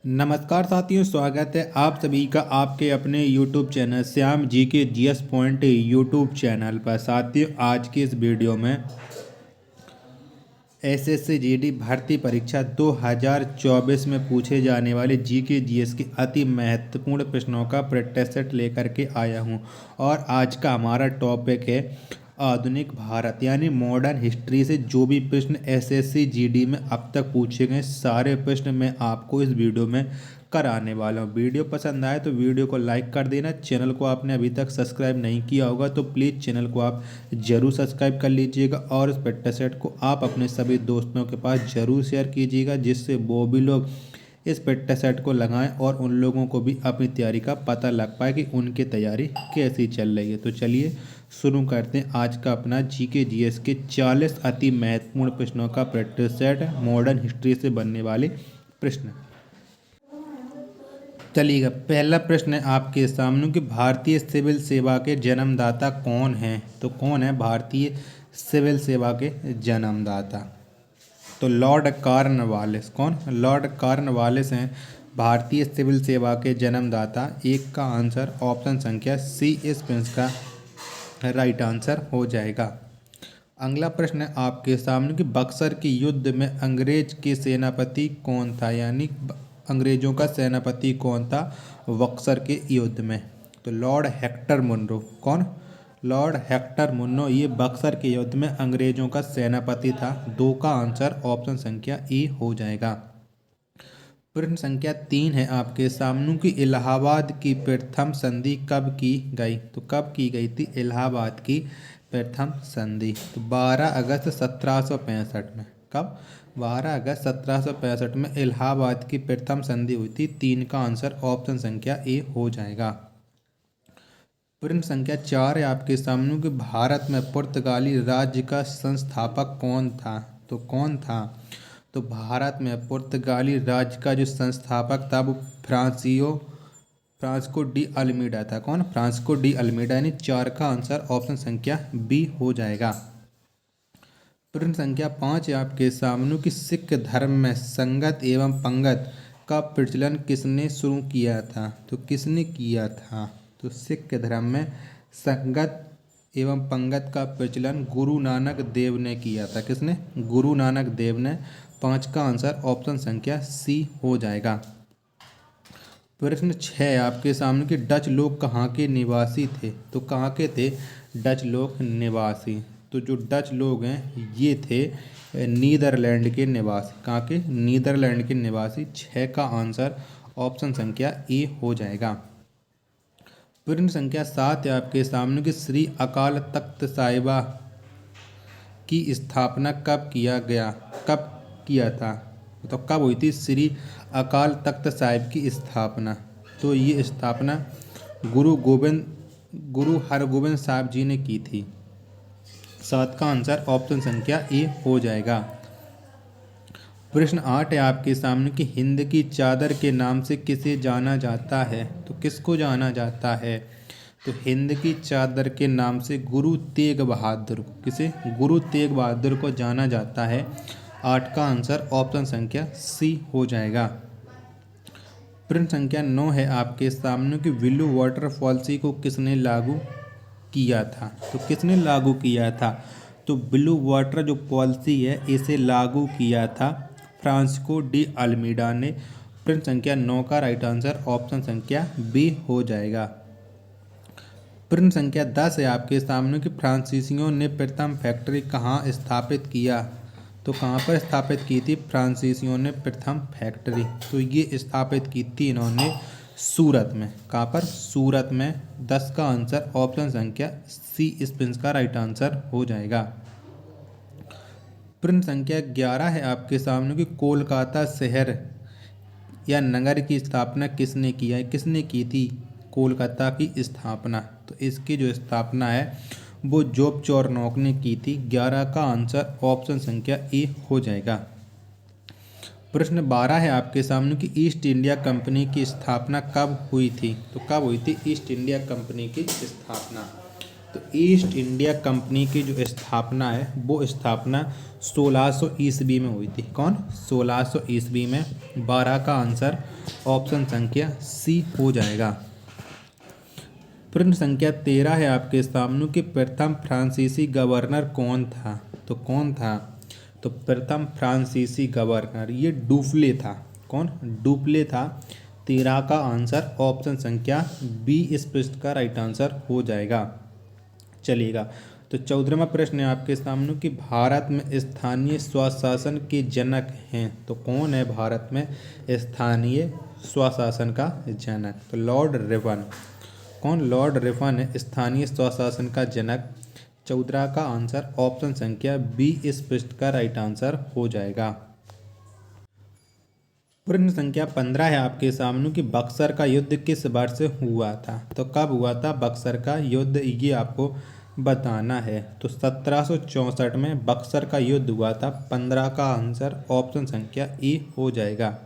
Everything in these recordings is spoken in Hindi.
नमस्कार साथियों, स्वागत है आप सभी का आपके अपने YouTube चैनल श्याम जी के जीएस पॉइंट यूट्यूब चैनल पर। साथियों, आज की इस वीडियो में एसएससी जीडी भर्ती परीक्षा 2024 में पूछे जाने वाले जीके जीएस के अति महत्वपूर्ण प्रश्नों का प्रैक्टिस सेट लेकर के आया हूं। और आज का हमारा टॉपिक है आधुनिक भारत, यानी मॉडर्न हिस्ट्री से जो भी प्रश्न एसएससी जीडी में अब तक पूछे गए सारे प्रश्न मैं आपको इस वीडियो में कराने वाला हूँ। वीडियो पसंद आए तो वीडियो को लाइक कर देना। चैनल को आपने अभी तक सब्सक्राइब नहीं किया होगा तो प्लीज़ चैनल को आप ज़रूर सब्सक्राइब कर लीजिएगा और इस प्रैक्टिस सेट को आप अपने सभी दोस्तों के पास ज़रूर शेयर कीजिएगा, जिससे वो भी लोग इस प्रैक्टिस सेट को लगाएं और उन लोगों को भी अपनी तैयारी का पता लग पाए कि उनकी तैयारी कैसी चल रही है। तो चलिए शुरू करते हैं आज का अपना जीके जीएस के 40 अति महत्वपूर्ण प्रश्नों का प्रैक्टिस सेट, मॉडर्न हिस्ट्री से बनने वाले प्रश्न। चलिएगा, पहला प्रश्न है आपके सामने कि भारतीय सिविल सेवा के जन्मदाता कौन हैं। तो कौन है भारतीय सिविल सेवा के जन्मदाता? तो लॉर्ड कॉर्नवालिस। कौन? लॉर्ड कॉर्नवालिस हैं भारतीय सिविल सेवा के जन्मदाता। एक का आंसर ऑप्शन संख्या सी इस प्रश्न का राइट आंसर हो जाएगा। अगला प्रश्न है आपके सामने कि बक्सर के युद्ध में अंग्रेज के सेनापति कौन था, यानी अंग्रेजों का सेनापति कौन था बक्सर के युद्ध में? तो लॉर्ड हेक्टर मुनरो। कौन? लॉर्ड हेक्टर मुनरो ये बक्सर के युद्ध में अंग्रेजों का सेनापति था। 2 का आंसर ऑप्शन संख्या ए हो जाएगा। प्रश्न संख्या 3 है आपके सामने कि इलाहाबाद की प्रथम संधि कब की गई? तो कब की गई थी इलाहाबाद की प्रथम संधि? तो 12 अगस्त 1765 में। कब? 12 अगस्त 1765 में इलाहाबाद की प्रथम संधि हुई थी। 3 का आंसर ऑप्शन संख्या ए हो जाएगा। प्रश्न संख्या 4 है आपके सामने कि भारत में पुर्तगाली राज्य का संस्थापक कौन था? तो कौन था? तो भारत में पुर्तगाली राज्य का जो संस्थापक था वो फ्रांसिस्को डी अल्मीडा था। कौन? फ्रांसिस्को डी अल्मीडा, यानी 4 का आंसर ऑप्शन संख्या बी हो जाएगा। प्रश्न संख्या 5 है आपके सामने कि सिख धर्म में संगत एवं पंगत का प्रचलन किसने शुरू किया था? तो किसने किया था? तो सिख धर्म में संगत एवं पंगत का प्रचलन गुरु नानक देव ने किया था। किसने? गुरु नानक देव ने। 5 का आंसर ऑप्शन संख्या सी हो जाएगा। प्रश्न 6 आपके सामने कि डच लोग कहाँ के निवासी थे? तो कहाँ के थे डच लोग निवासी? तो जो डच लोग हैं ये थे नीदरलैंड के निवासी। कहाँ के? नीदरलैंड के निवासी। 6 का आंसर ऑप्शन संख्या ए हो जाएगा। प्रश्न संख्या 7 है आपके सामने कि श्री अकाल तख्त साहिबा की स्थापना कब किया गया? कब किया था? तो कब हुई थी श्री अकाल तख्त साहिब की स्थापना? तो ये स्थापना गुरु हरगोबिंद साहब जी ने की थी। 7 का आंसर ऑप्शन संख्या ए हो जाएगा। प्रश्न 8 है आपके सामने कि हिंद की चादर के नाम से किसे जाना जाता है? तो किसको जाना जाता है? तो हिंद की चादर के नाम से गुरु तेग बहादुर को। किसे? गुरु तेग बहादुर को जाना जाता है। 8 का आंसर ऑप्शन संख्या सी हो जाएगा। प्रश्न संख्या 9 है आपके सामने कि ब्लू वाटर पॉलिसी को किसने लागू किया था? तो किसने लागू किया था? तो ब्लू वाटर जो पॉलिसी है इसे लागू किया था फ्रांसिस्को डी अल्मीडा ने। प्रश्न संख्या 9 का राइट आंसर ऑप्शन संख्या बी हो जाएगा। प्रश्न संख्या 10 है आपके सामने कि फ्रांसीसियों ने प्रथम फैक्ट्री कहाँ स्थापित किया? तो कहाँ पर स्थापित की थी फ्रांसीसियों ने प्रथम फैक्ट्री? तो ये स्थापित की थी इन्होंने सूरत में। कहाँ पर? सूरत में। 10 का आंसर ऑप्शन संख्या सी इस प्रश्न का राइट आंसर हो जाएगा। प्रश्न संख्या 11 है आपके सामने कि कोलकाता शहर या नगर की स्थापना किसने किया है? किसने की थी कोलकाता की स्थापना? तो इसकी जो स्थापना है वो जोब चौरनॉक ने की थी। 11 का आंसर ऑप्शन संख्या ए हो जाएगा। प्रश्न 12 है आपके सामने कि ईस्ट इंडिया कंपनी की स्थापना कब हुई थी? तो कब हुई थी ईस्ट इंडिया कंपनी की स्थापना? तो ईस्ट इंडिया कंपनी की जो स्थापना है वो स्थापना 1600 ईस्वी में हुई थी। कौन? 1600 ईस्वी में। 12 का आंसर ऑप्शन संख्या सी हो जाएगा। प्रश्न संख्या 13 है आपके सामने कि प्रथम फ्रांसीसी गवर्नर कौन था। तो कौन था? तो प्रथम फ्रांसीसी गवर्नर ये डुप्ले था। कौन? डुप्ले था। 13 का आंसर ऑप्शन संख्या बी इस प्रश्न का राइट आंसर हो जाएगा। चलिएगा, तो 14वां प्रश्न है आपके सामने कि भारत में स्थानीय स्वशासन के जनक हैं। तो कौन है भारत में स्थानीय स्वशासन का जनक? तो लॉर्ड रिपन। कौन? लॉर्ड रिपन है स्थानीय स्वशासन का जनक। 14 का आंसर ऑप्शन संख्या बी इस प्रश्न का राइट आंसर हो जाएगा। प्रश्न संख्या 15 है आपके सामने कि बक्सर का युद्ध किस वर्ष से हुआ था। तो कब हुआ था बक्सर का युद्ध, ये आपको बताना है। तो 1764 में बक्सर का युद्ध हुआ था। 15 का आंसर ऑप्शन संख्या ए हो जाएगा।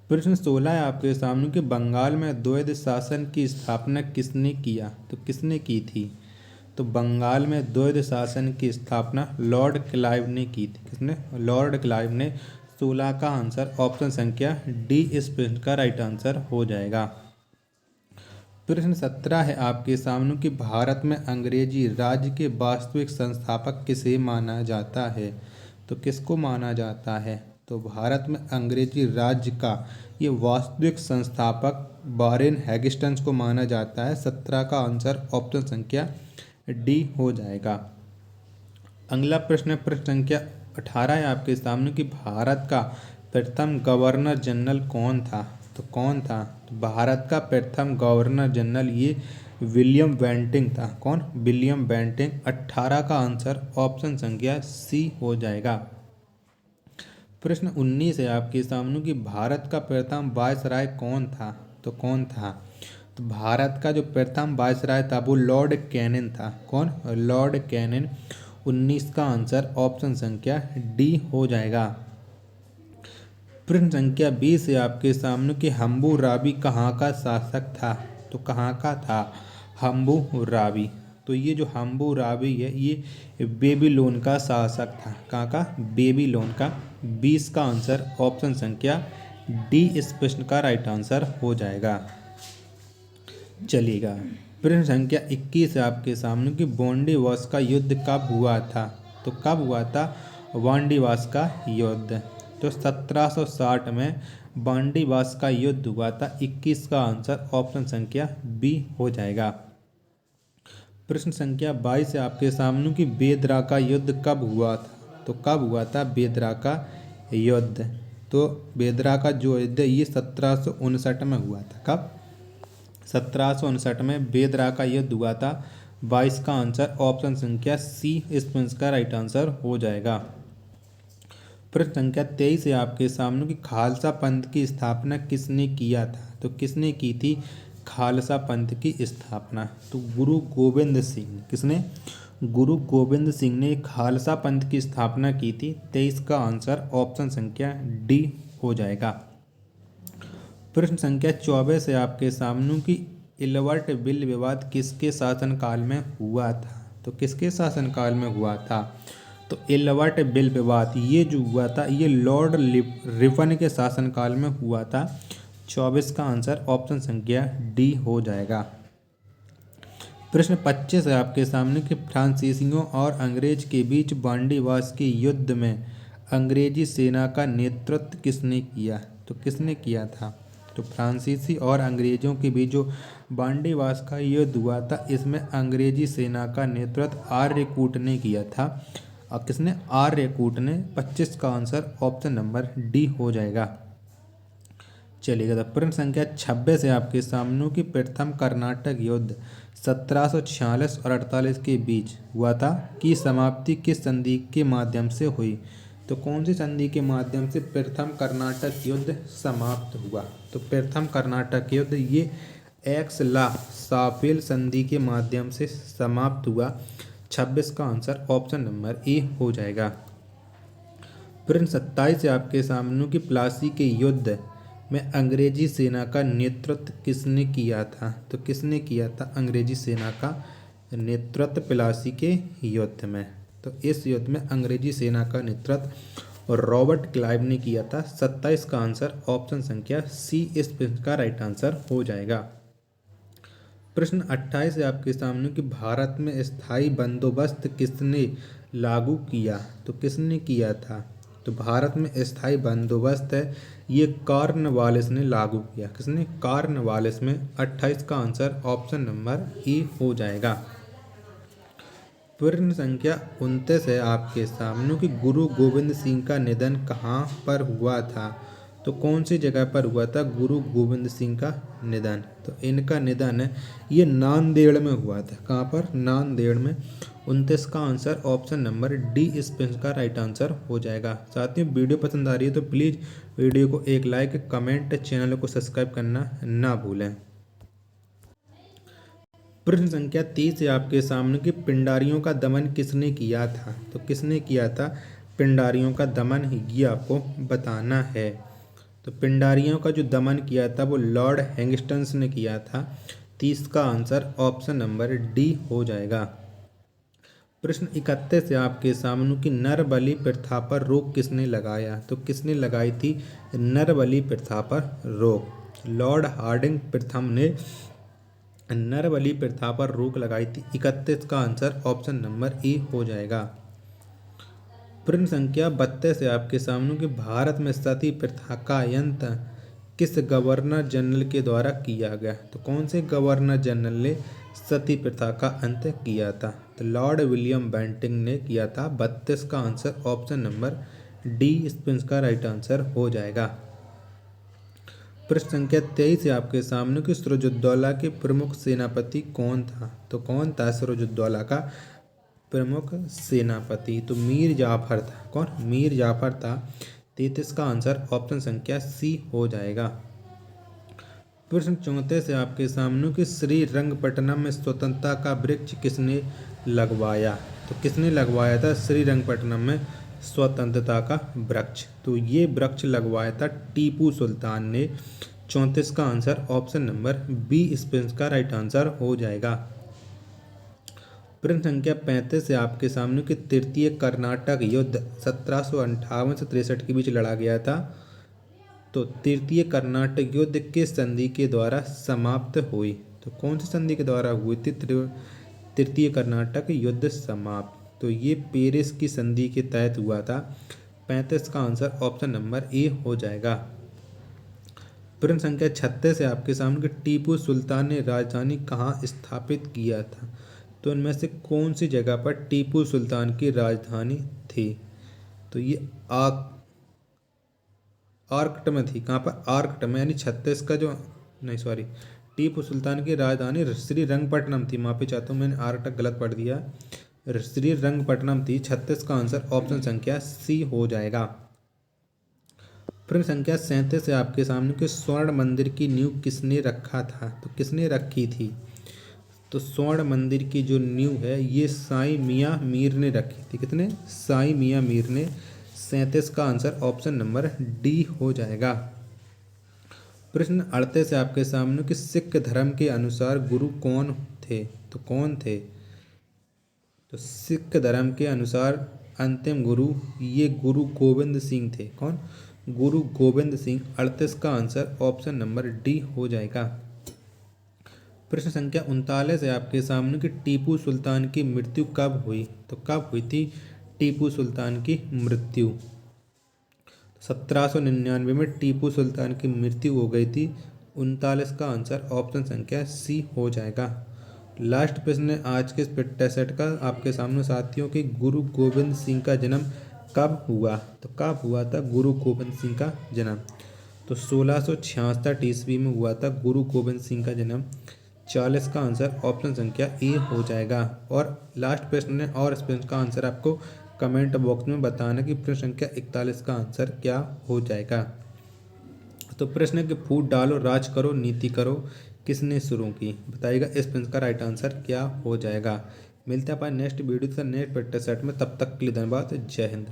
प्रश्न 16 है आपके सामने कि बंगाल में द्वैध शासन की स्थापना किसने किया। तो किसने की थी? तो बंगाल में द्वैध शासन की स्थापना लॉर्ड क्लाइव ने की थी। किसने? लॉर्ड क्लाइव ने। 16 का आंसर ऑप्शन संख्या डी इस प्रश्न का राइट आंसर हो जाएगा। प्रश्न 17 है आपके सामने कि भारत में अंग्रेजी राज्य के वास्तविक संस्थापक किसे माना जाता है। तो किसको माना जाता है? तो भारत में अंग्रेजी राज्य का ये वास्तविक संस्थापक वारेन हैगिस्टन को माना जाता है। 17 का आंसर ऑप्शन संख्या डी हो जाएगा। अगला प्रश्न संख्या 18 है आपके सामने कि भारत का प्रथम गवर्नर जनरल कौन था। तो कौन था? तो भारत का प्रथम गवर्नर जनरल ये विलियम बेंटिंक था। कौन? William Bentinck. 18 का आंसर ऑप्शन संख्या सी हो जाएगा। प्रश्न 19 है आपके सामने कि भारत का प्रथम वायसराय कौन था। तो कौन था? तो भारत का जो प्रथम वायसराय था वो लॉर्ड कैनिंग था। कौन? Lord Canning. 19 का आंसर ऑप्शन संख्या डी हो जाएगा। प्रश्न संख्या 20 है आपके सामने कि हम्बुराबी कहाँ का शासक था। तो कहाँ का था हम्बुराबी? तो ये जो हम्बुराबी है ये बेबीलोन का शासक था। कहाँ का? बेबीलोन का। 20 का आंसर ऑप्शन संख्या डी इस प्रश्न का राइट आंसर हो जाएगा। चलिएगा, प्रश्न संख्या 21 है आपके सामने कि वांडीवास का युद्ध कब हुआ था। तो कब हुआ था वांडीवास का युद्ध? तो 1760 में वांडीवास का युद्ध हुआ था। 21 का आंसर ऑप्शन संख्या बी हो जाएगा। प्रश्न संख्या 22 है आपके सामने कि बेदरा का युद्ध कब हुआ था। तो कब हुआ था बेदरा का युद्ध? तो बेदरा का जो युद्ध ये 1759 में हुआ था। कब? 1759 में बेदरा का युद्ध हुआ था। 22 का आंसर ऑप्शन संख्या सी इस प्रश्न का राइट आंसर हो जाएगा। प्रश्न संख्या 23 है आपके सामने कि खालसा पंथ की स्थापना किसने किया था। तो किसने की थी खालसा पंथ की स्थापना? तो गुरु गोविंद सिंह। किसने? गुरु गोविंद सिंह ने खालसा पंथ की स्थापना की थी। 23 का आंसर ऑप्शन संख्या डी हो जाएगा। प्रश्न संख्या 24 है आपके सामने कि इलवर्ट बिल विवाद किसके शासनकाल में हुआ था। तो किसके शासनकाल में हुआ था? तो इलवर्ट बिल विवाद ये जो हुआ था ये लॉर्ड रिपन के शासनकाल में हुआ था। 24 का आंसर ऑप्शन संख्या डी हो जाएगा। प्रश्न 25 है आपके सामने कि फ्रांसीसियों और अंग्रेज के बीच बांडीवास के युद्ध में अंग्रेजी सेना का नेतृत्व किसने किया। तो किसने किया था? तो फ्रांसीसी और अंग्रेजों के बीच जो बांडीवास का युद्ध हुआ था इसमें अंग्रेजी सेना का नेतृत्व आर्यकूट ने किया था। और किसने? आर्यकूट ने। 25 का आंसर ऑप्शन नंबर डी हो जाएगा। चलिएगा, तो प्रश्न संख्या 26 है आपके सामने कि प्रथम कर्नाटक युद्ध 1746 और 48 के बीच हुआ था कि समाप्ति किस संधि के माध्यम से हुई। तो कौन सी संधि के माध्यम से प्रथम कर्नाटक युद्ध समाप्त हुआ? तो प्रथम कर्नाटक युद्ध ये एक्स-ला-साफेल संधि के माध्यम से समाप्त हुआ। 26 का आंसर ऑप्शन नंबर ए हो जाएगा। प्रश्न 27 है आपके सामने कि प्लासी के युद्ध में अंग्रेजी सेना का नेतृत्व किसने किया था। तो किसने किया था अंग्रेजी सेना का नेतृत्व प्लासी के युद्ध में? तो इस युद्ध में अंग्रेजी सेना का नेतृत्व और रॉबर्ट क्लाइव ने किया था। 27 का आंसर ऑप्शन संख्या सी इस प्रश्न का राइट आंसर हो जाएगा। प्रश्न 28 है आपके सामने कि भारत में स्थायी बंदोबस्त किसने लागू किया, तो किसने किया था। तो भारत में स्थायी बंदोबस्त है ये कॉर्नवालिस ने लागू किया। किसने, कॉर्नवालिस में। 28 का आंसर ऑप्शन नंबर ई हो जाएगा। प्रश्न संख्या 29 है आपके सामने कि गुरु गोविंद सिंह का निधन कहाँ पर हुआ था, तो कौन सी जगह पर हुआ था गुरु गोविंद सिंह का निधन। तो इनका निधन है ये नांदेड़ में हुआ था। कहाँ पर, नांदेड़ में। 29 का आंसर ऑप्शन नंबर डी इस प्रश्न का राइट आंसर हो जाएगा। साथियों वीडियो पसंद आ रही है तो प्लीज़ वीडियो को एक लाइक, कमेंट, चैनल को सब्सक्राइब करना ना भूलें। प्रश्न संख्या 30 है आपके सामने कि पिंडारियों का दमन किसने किया था, तो किसने किया था पिंडारियों का दमन, ये आपको बताना है। तो पिंडारियों का जो दमन किया था वो लॉर्ड हैंगस्टन्स ने किया था। 30 का आंसर ऑप्शन नंबर डी हो जाएगा। प्रश्न 31 है आपके सामने कि नरबलि प्रथा पर रोक किसने लगाया, तो किसने लगाई थी नरबलि प्रथा पर रोक। लॉर्ड हार्डिंग प्रथम ने नरबलि प्रथा पर रोक लगाई थी। 31 का आंसर ऑप्शन नंबर ए हो जाएगा। प्रश्न संख्या 32 है आपके सामने कि भारत में सती प्रथा का अंत किस गवर्नर जनरल के द्वारा किया गया, तो कौन से गवर्नर जनरल ने सती प्रथा का अंत किया था। तो लॉर्ड विलियम बेंटिंक ने किया था। 32 का आंसर ऑप्शन नंबर डी इस प्रश्न का राइट आंसर हो जाएगा। प्रश्न संख्या 23 है आपके सामने कि सिराजुद्दौला के प्रमुख सेनापति कौन था, तो कौन था सिराजुद्दौला का प्रमुख सेनापति, तो मीर जाफर था। कौन, मीर जाफर था। 33 का आंसर ऑप्शन संख्या सी हो जाएगा। प्रश्न 34 है आपके सामने कि श्रीरंगपट्टनम में स्वतंत्रता का वृक्ष किसने लगवाया, तो किसने लगवाया था श्रीरंगपट्टनम में स्वतंत्रता का वृक्ष, तो ये वृक्ष लगवाया था टीपू सुल्तान ने। 34 का आंसर ऑप्शन नंबर बी इस प्रश्न का राइट आंसर हो जाएगा। प्रश्न संख्या 35 है आपके सामने कि तृतीय कर्नाटक युद्ध 1758 से 63 के बीच लड़ा गया था। तो तृतीय कर्नाटक युद्ध किस संधि के द्वारा समाप्त हुई, तो कौन सी संधि के द्वारा हुई थी तृतीय कर्नाटक युद्ध समाप्त, तो ये पेरिस की संधि के तहत हुआ था। 35 का आंसर ऑप्शन नंबर ए हो जाएगा। प्रश्न संख्या 36 है आपके सामने कि टीपू सुल्तान ने राजधानी कहाँ स्थापित किया था, तो इनमें से कौन सी जगह पर टीपू सुल्तान की राजधानी थी, तो ये आर्कट में थी। कहाँ पर, आर्कट में, यानी 36 का जो नहीं सॉरी टीपू सुल्तान की राजधानी श्रीरंगपट्टनम थी। माफी चाहता हूँ मैंने आर्कट गलत पढ़ दिया, श्रीरंगपट्टनम थी। 36 का आंसर ऑप्शन संख्या सी हो जाएगा। प्रश्न संख्या 37 है आपके सामने कि स्वर्ण मंदिर की नींव किसने रखा था, तो किसने रखी थी, तो स्वर्ण मंदिर की जो नींव है ये साई मियाँ मीर ने रखी थी। कितने, साई मियाँ मीर ने। 37 का आंसर ऑप्शन नंबर डी हो जाएगा। प्रश्न 38 है आपके सामने कि सिख धर्म के अनुसार गुरु कौन थे, तो कौन थे, तो सिख धर्म के अनुसार अंतिम गुरु ये गुरु गोविंद सिंह थे। कौन, गुरु गोविंद सिंह। 38 का आंसर ऑप्शन नंबर डी हो जाएगा। प्रश्न संख्या 39 है आपके सामने कि टीपू सुल्तान की मृत्यु कब हुई, तो कब हुई थी टीपू सुल्तान की मृत्यु। 1799 में टीपू सुल्तान की मृत्यु हो गई थी। 39 का आंसर ऑप्शन संख्या सी हो जाएगा। लास्ट प्रश्न है आज के इस टेस्ट सेट का आपके सामने साथियों कि गुरु गोविंद सिंह का जन्म कब हुआ, तो कब हुआ था गुरु गोविंद सिंह का जन्म, तो 1666 ईस्वी में हुआ था गुरु गोविंद सिंह का जन्म। 40 का आंसर ऑप्शन संख्या ए हो जाएगा। और लास्ट प्रश्न है और इस प्रश्न का आंसर आपको कमेंट बॉक्स में बताना कि प्रश्न संख्या 41 का आंसर क्या हो जाएगा। तो प्रश्न के फूट डालो राज करो नीति करो किसने शुरू की, बताइएगा इस प्रश्न का राइट आंसर क्या हो जाएगा। मिलते हैं अपन नेक्स्ट वीडियो से नेक्स्ट प्रैक्टिस सेट में, तब तक के लिए धन्यवाद। जय हिंद।